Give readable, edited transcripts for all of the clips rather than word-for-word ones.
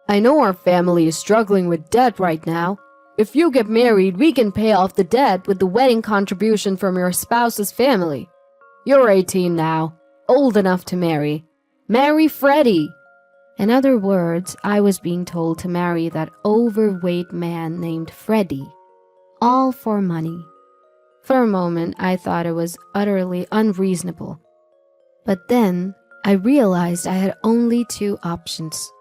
I know our family is struggling with debt right now. If you get married, we can pay off the debt with the wedding contribution from your spouse's family. You're 18 now, old enough to marry. Marry Freddie." In other words, I was being told to marry that overweight man named Freddie, all for money. For a moment, I thought it was utterly unreasonable. But then, I realized I had only two options.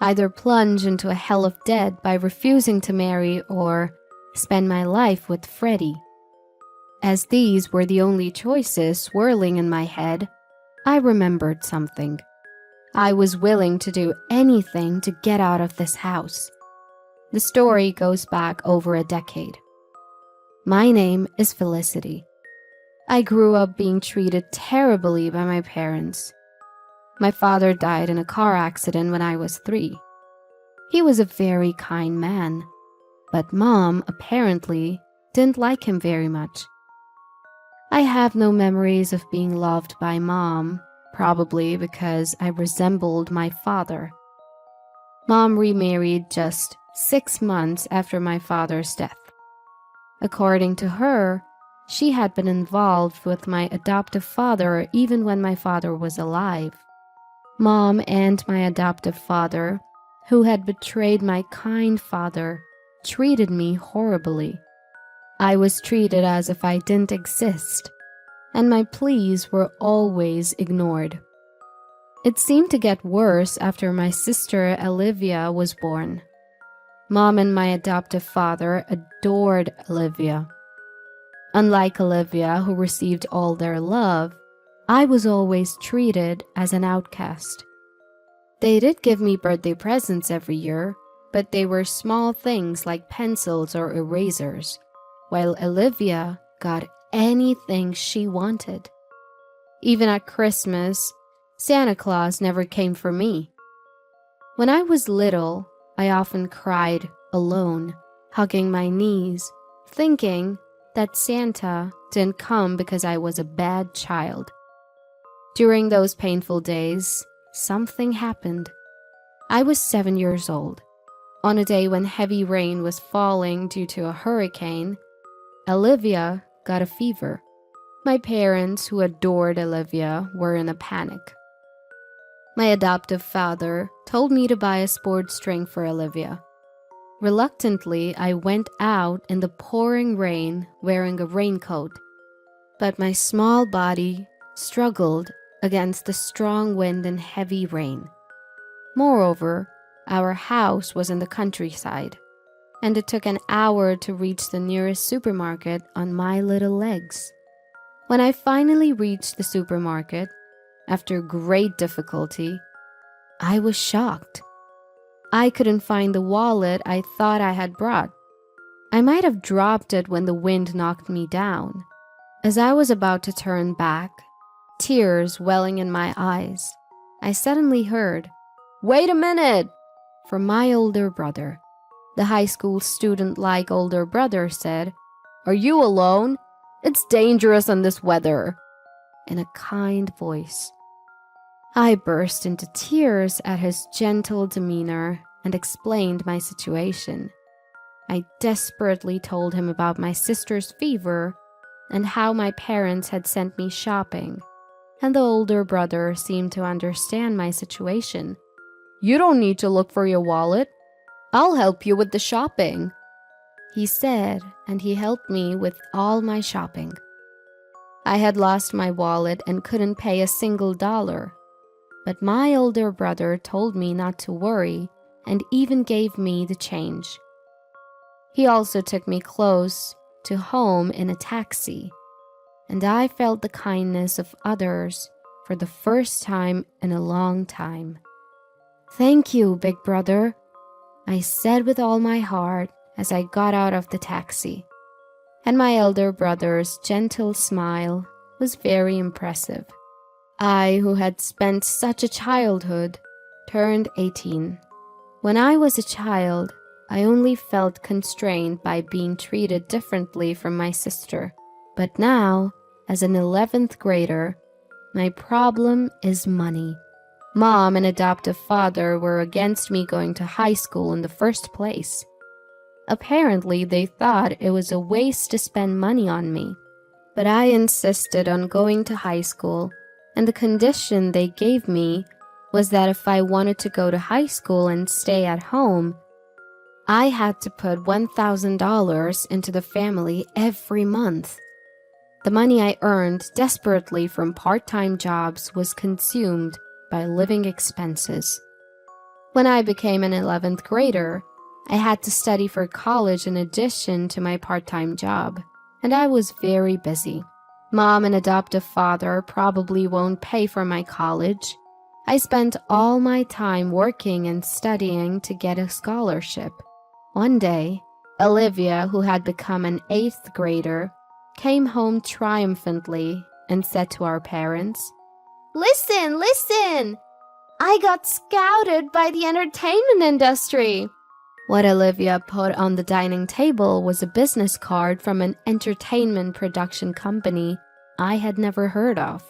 Either plunge into a hell of debt by refusing to marry or spend my life with Freddie. As these were the only choices swirling in my head, I remembered something. I was willing to do anything to get out of this house. The story goes back over a decade. My name is Felicity. I grew up being treated terribly by my parents. My father died in a car accident when I was 3. He was a very kind man, but Mom apparently didn't like him very much. I have no memories of being loved by Mom, probably because I resembled my father. Mom remarried just 6 months after my father's death. According to her, she had been involved with my adoptive father even when my father was alive. Mom and my adoptive father, who had betrayed my kind father, treated me horribly. I was treated as if I didn't exist, and my pleas were always ignored. It seemed to get worse after my sister Olivia was born. Mom and my adoptive father adored Olivia. Unlike Olivia, who received all their love, I was always treated as an outcast. They did give me birthday presents every year, but they were small things like pencils or erasers, while Olivia got anything she wanted. Even at Christmas, Santa Claus never came for me. When I was little, I often cried alone, hugging my knees, thinking that Santa didn't come because I was a bad child. During those painful days, something happened. I was 7 years old. On a day when heavy rain was falling due to a hurricane, Olivia got a fever. My parents, who adored Olivia, were in a panic. My adoptive father told me to buy a sports drink for Olivia. Reluctantly, I went out in the pouring rain wearing a raincoat, but my small body struggled against the strong wind and heavy rain. Moreover, our house was in the countryside, and it took an hour to reach the nearest supermarket on my little legs. When I finally reached the supermarket, after great difficulty, I was shocked. I couldn't find the wallet I thought I had brought. I might have dropped it when the wind knocked me down. As I was about to turn back, tears welling in my eyes, I suddenly heard, "Wait a minute!" from my older brother. The high school student-like older brother said, "Are you alone? It's dangerous in this weather," in a kind voice. I burst into tears at his gentle demeanor and explained my situation. I desperately told him about my sister's fever and how my parents had sent me shopping, and the older brother seemed to understand my situation. "You don't need to look for your wallet. I'll help you with the shopping," he said, and he helped me with all my shopping. I had lost my wallet and couldn't pay a single dollar, but my older brother told me not to worry and even gave me the change. He also took me close to home in a taxi, and I felt the kindness of others for the first time in a long time. "Thank you, big brother," I said with all my heart as I got out of the taxi, and my elder brother's gentle smile was very impressive. I, who had spent such a childhood, turned 18. When I was a child, I only felt constrained by being treated differently from my sister. But now, as an 11th grader, my problem is money. Mom and adoptive father were against me going to high school in the first place. Apparently, they thought it was a waste to spend money on me. But I insisted on going to high school, and the condition they gave me was that if I wanted to go to high school and stay at home, I had to put $1,000 into the family every month. The money I earned desperately from part-time jobs was consumed by living expenses. When I became an 11th grader, I had to study for college in addition to my part-time job, and I was very busy. Mom and adoptive father probably won't pay for my college. I spent all my time working and studying to get a scholarship. One day, Olivia, who had become an 8th grader, came home triumphantly and said to our parents, "Listen, listen! I got scouted by the entertainment industry." What Olivia put on the dining table was a business card from an entertainment production company I had never heard of.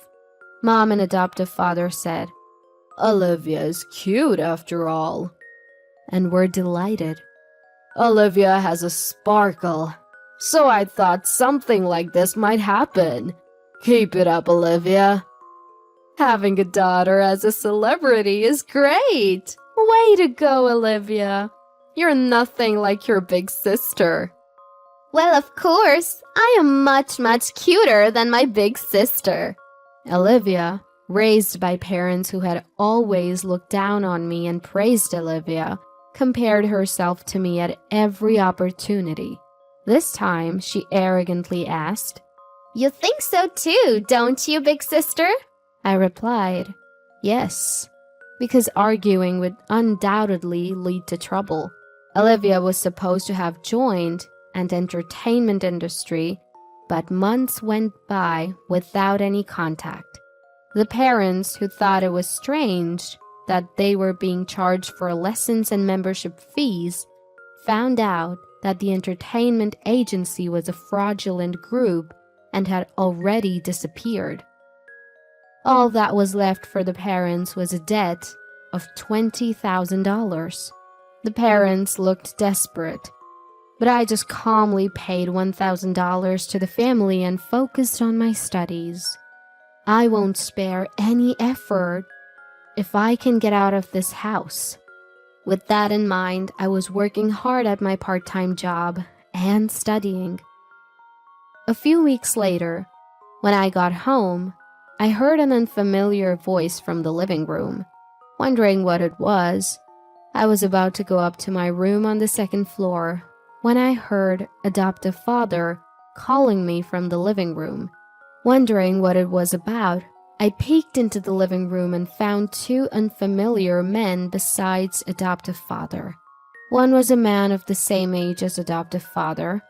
Mom and adoptive father said, "Olivia is cute after all," and were delighted. "Olivia has a sparkle, so I thought something like this might happen. Keep it up, Olivia. Having a daughter as a celebrity is great. Way to go, Olivia. You're nothing like your big sister." "Well, of course, I am much, much cuter than my big sister." Olivia, raised by parents who had always looked down on me and praised Olivia, compared herself to me at every opportunity. This time, she arrogantly asked, "You think so too, don't you, big sister?" I replied, "Yes," because arguing would undoubtedly lead to trouble. Olivia was supposed to have joined an entertainment industry, but months went by without any contact. The parents, who thought it was strange that they were being charged for lessons and membership fees, found out that the entertainment agency was a fraudulent group and had already disappeared. All that was left for the parents was a debt of $20,000. The parents looked desperate, but I just calmly paid $1,000 to the family and focused on my studies. I won't spare any effort if I can get out of this house. With that in mind, I was working hard at my part-time job and studying. A few weeks later, when I got home, I heard an unfamiliar voice from the living room. Wondering what it was, I was about to go up to my room on the second floor when I heard adoptive father calling me from the living room. Wondering what it was about, I peeked into the living room and found two unfamiliar men besides adoptive father. One was a man of the same age as adoptive father,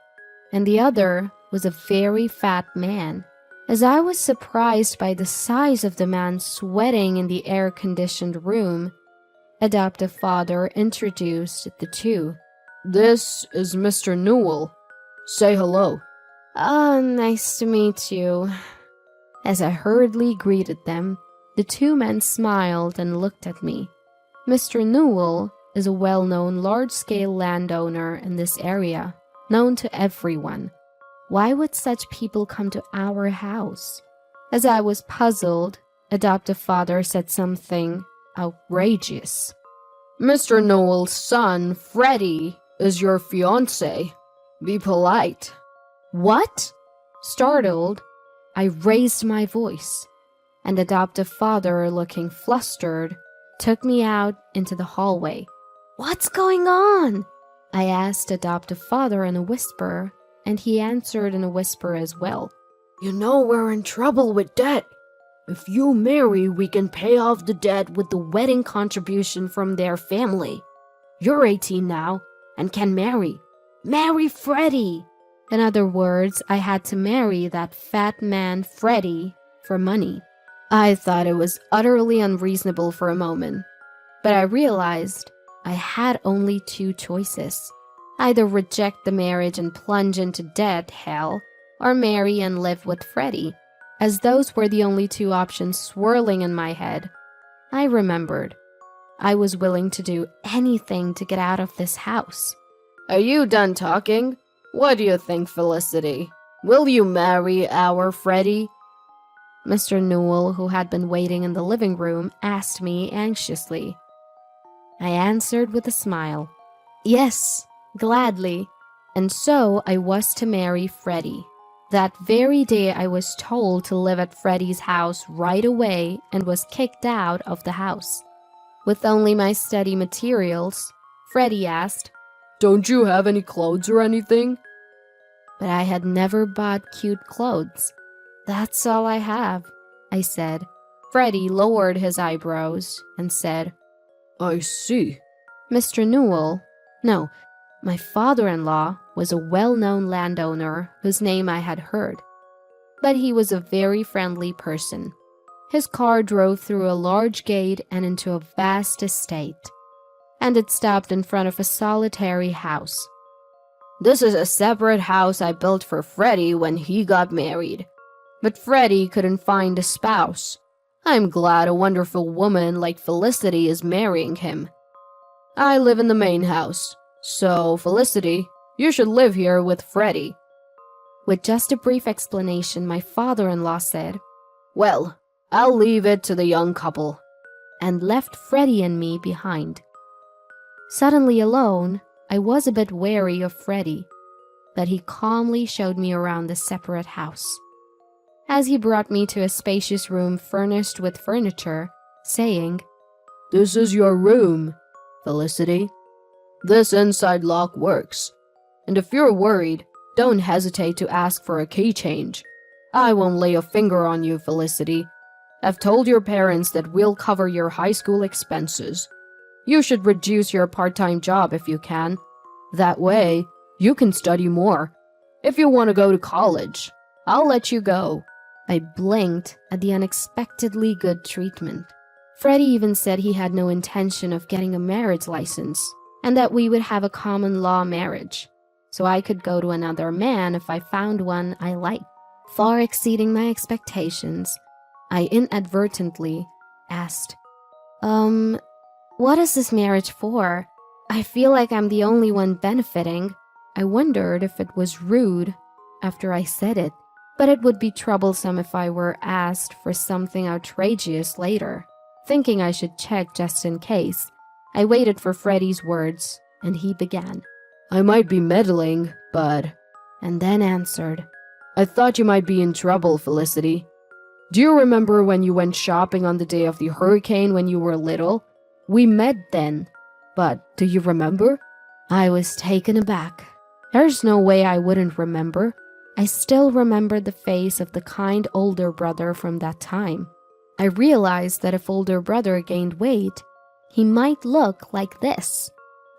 and the other was a very fat man. As I was surprised by the size of the man sweating in the air-conditioned room, adoptive father introduced the two. "This is Mr. Newell. Say hello." "Oh, nice to meet you." As I hurriedly greeted them, the two men smiled and looked at me. Mr. Newell is a well-known large-scale landowner in this area, known to everyone. Why would such people come to our house? As I was puzzled, adoptive father said something outrageous. "Mr. Newell's son, Freddie, is your fiancé. Be polite." "What?" Startled, I raised my voice, and adoptive father, looking flustered, took me out into the hallway. "What's going on?" I asked adoptive father in a whisper, and he answered in a whisper as well. "You know we're in trouble with debt. If you marry, we can pay off the debt with the wedding contribution from their family. You're 18 now and can marry. Marry Freddie." In other words, I had to marry that fat man Freddie for money. I thought it was utterly unreasonable for a moment, but I realized I had only two choices. Either reject the marriage and plunge into debt hell, or marry and live with Freddie, as those were the only two options swirling in my head. I remembered. I was willing to do anything to get out of this house. Are you done talking? What do you think, Felicity? Will you marry our Freddie? Mr. Newell, who had been waiting in the living room, asked me anxiously. I answered with a smile. Yes, gladly. And so I was to marry Freddie. That very day I was told to live at Freddie's house right away and was kicked out of the house. With only my study materials, Freddie asked, "Don't you have any clothes or anything?" But I had never bought cute clothes. "That's all I have," I said. Freddie lowered his eyebrows and said, "I see." Mr. Newell, no, my father-in-law, was a well-known landowner whose name I had heard. But he was a very friendly person. His car drove through a large gate and into a vast estate, and it stopped in front of a solitary house. "This is a separate house I built for Freddie when he got married. But Freddie couldn't find a spouse. I'm glad a wonderful woman like Felicity is marrying him. I live in the main house, so Felicity, you should live here with Freddie." With just a brief explanation, my father-in-law said, "Well, I'll leave it to the young couple," and left Freddie and me behind. Suddenly alone, I was a bit wary of Freddie, but he calmly showed me around the separate house. As he brought me to a spacious room furnished with furniture, saying, "This is your room, Felicity. This inside lock works, and if you're worried, don't hesitate to ask for a key change. I won't lay a finger on you, Felicity. I've told your parents that we'll cover your high school expenses. You should reduce your part-time job if you can. That way, you can study more. If you want to go to college, I'll let you go." I blinked at the unexpectedly good treatment. Freddie even said he had no intention of getting a marriage license, and that we would have a common law marriage, so I could go to another man if I found one I liked. Far exceeding my expectations, I inadvertently asked, what is this marriage for? I feel like I'm the only one benefiting." I wondered if it was rude after I said it, but it would be troublesome if I were asked for something outrageous later. Thinking I should check just in case, I waited for Freddie's words, and he began. "I might be meddling, but..." and then answered, "I thought you might be in trouble, Felicity. Do you remember when you went shopping on the day of the hurricane when you were little? We met then, but do you remember?" I was taken aback. There's no way I wouldn't remember. I still remembered the face of the kind older brother from that time. I realized that if older brother gained weight, he might look like this.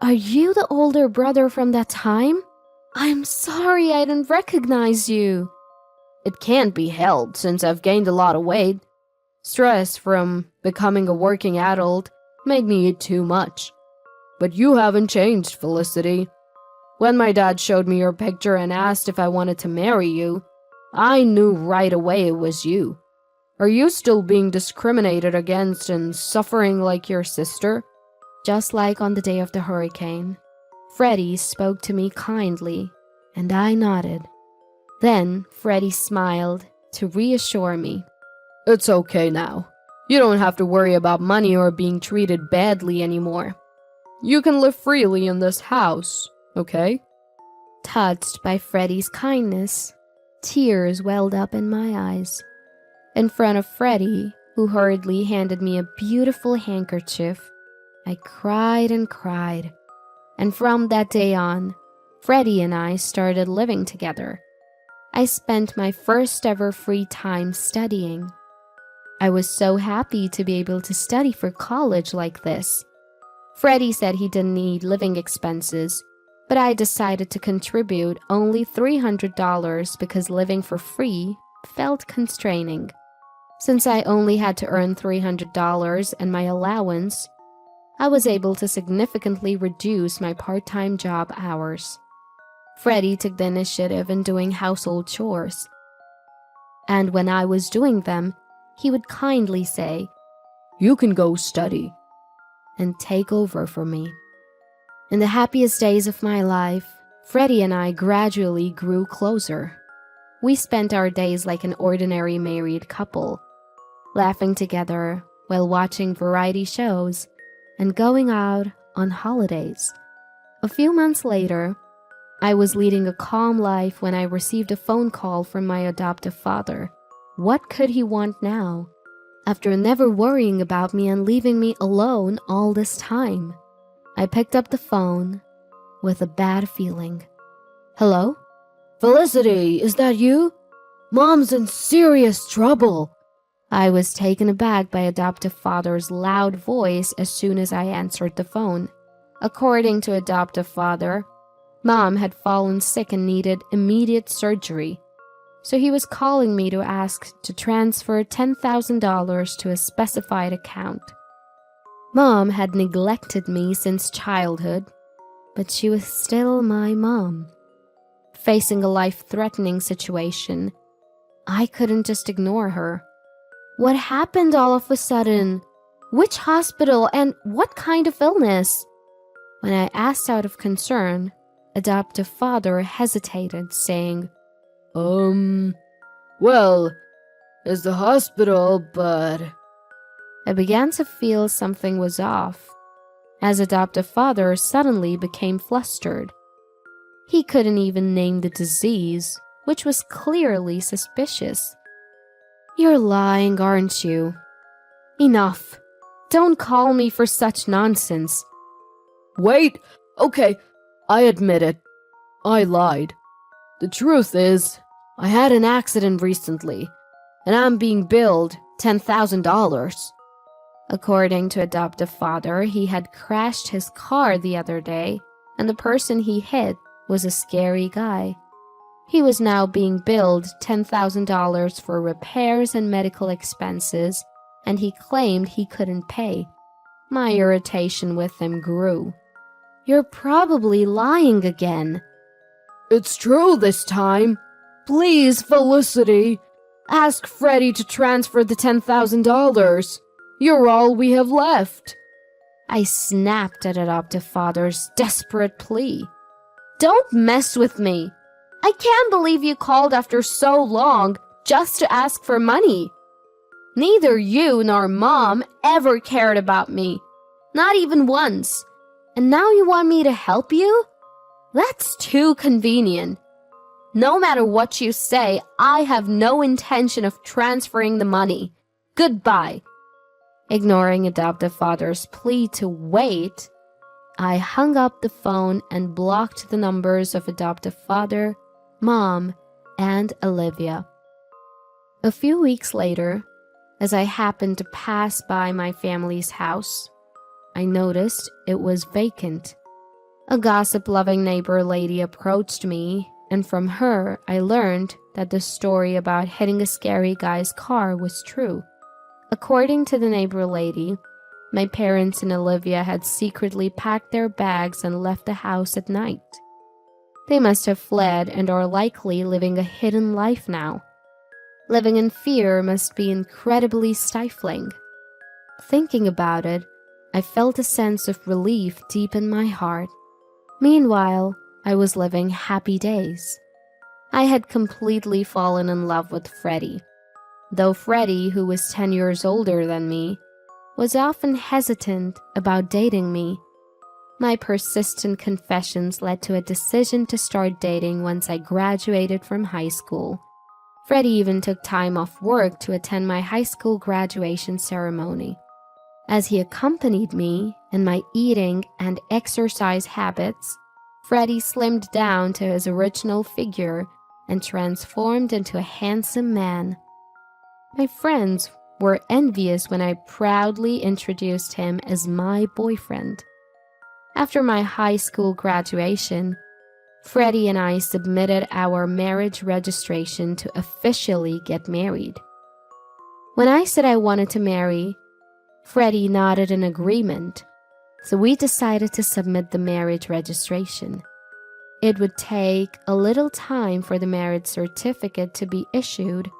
"Are you the older brother from that time? I'm sorry I didn't recognize you." "It can't be helped since I've gained a lot of weight. Stress from becoming a working adult made me eat too much. But you haven't changed, Felicity. When my dad showed me your picture and asked if I wanted to marry you, I knew right away it was you. Are you still being discriminated against and suffering like your sister?" Just like on the day of the hurricane, Freddie spoke to me kindly, and I nodded. Then Freddie smiled to reassure me. "It's okay now. You don't have to worry about money or being treated badly anymore. You can live freely in this house, okay?" Touched by Freddie's kindness, tears welled up in my eyes. In front of Freddie, who hurriedly handed me a beautiful handkerchief, I cried and cried. And from that day on, Freddie and I started living together. I spent my first ever free time studying. I was so happy to be able to study for college like this. Freddie said he didn't need living expenses, but I decided to contribute only $300 because living for free felt constraining. Since I only had to earn $300 and my allowance, I was able to significantly reduce my part-time job hours. Freddie took the initiative in doing household chores. And when I was doing them, he would kindly say, You can go study and take over for me. In the happiest days of my life, Freddie and I gradually grew closer. We spent our days like an ordinary married couple, laughing together while watching variety shows and going out on holidays. A few months later, I was leading a calm life when I received a phone call from my adoptive father. What could he want now, after never worrying about me and leaving me alone all this time? I picked up the phone with a bad feeling. Hello? Felicity, is that you? Mom's in serious trouble. I was taken aback by adoptive father's loud voice as soon as I answered the phone. According to adoptive father, Mom had fallen sick and needed immediate surgery, so he was calling me to ask to transfer $10,000 to a specified account. Mom had neglected me since childhood, but she was still my mom. Facing a life-threatening situation, I couldn't just ignore her. What happened all of a sudden? Which hospital and what kind of illness? When I asked out of concern, adoptive father hesitated, saying, well, it's the hospital, but... I began to feel something was off, as adoptive father suddenly became flustered. He couldn't even name the disease, which was clearly suspicious. You're lying, aren't you? Enough. Don't call me for such nonsense. Wait, okay, I admit it. I lied. The truth is, I had an accident recently, and I'm being billed $10,000. According to adoptive father, he had crashed his car the other day, and the person he hit was a scary guy. He was now being billed $10,000 for repairs and medical expenses, and he claimed he couldn't pay. My irritation with him grew. You're probably lying again. It's true this time. Please, Felicity, ask Freddie to transfer the $10,000. You're all we have left. I snapped at adoptive father's desperate plea. Don't mess with me. I can't believe you called after so long just to ask for money. Neither you nor Mom ever cared about me. Not even once. And now you want me to help you? That's too convenient. No matter what you say, I have no intention of transferring the money. Goodbye. Ignoring adoptive father's plea to wait, I hung up the phone and blocked the numbers of adoptive father, Mom, and Olivia. A few weeks later, as I happened to pass by my family's house, I noticed it was vacant. A gossip-loving neighbor lady approached me, and from her I learned that the story about hitting a scary guy's car was true. According to the neighbor lady, my parents and Olivia had secretly packed their bags and left the house at night. They must have fled and are likely living a hidden life now. Living in fear must be incredibly stifling. Thinking about it, I felt a sense of relief deep in my heart. Meanwhile, I was living happy days. I had completely fallen in love with Freddie. Though Freddie, who was 10 years older than me, was often hesitant about dating me. My persistent confessions led to a decision to start dating once I graduated from high school. Freddie even took time off work to attend my high school graduation ceremony. As he accompanied me in my eating and exercise habits, Freddie slimmed down to his original figure and transformed into a handsome man. My friends were envious when I proudly introduced him as my boyfriend. After my high school graduation, Freddie and I submitted our marriage registration to officially get married. When I said I wanted to marry, Freddie nodded in agreement, so we decided to submit the marriage registration. It would take a little time for the marriage certificate to be issued,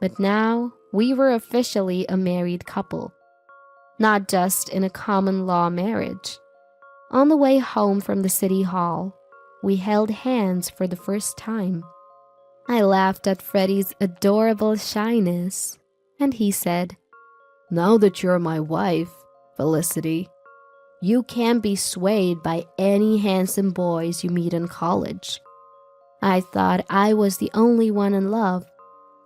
but now we were officially a married couple. not just in a common law marriage. On the way home from the city hall, we held hands for the first time. I laughed at Freddie's adorable shyness, and he said, "Now that you're my wife, Felicity, you can't be swayed by any handsome boys you meet in college." I thought I was the only one in love,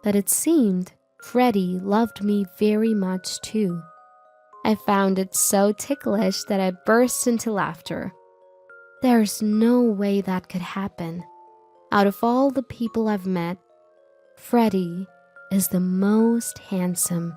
but it seemed Freddie loved me very much too. I found it so ticklish that I burst into laughter. There's no way that could happen. Out of all the people I've met, Freddie is the most handsome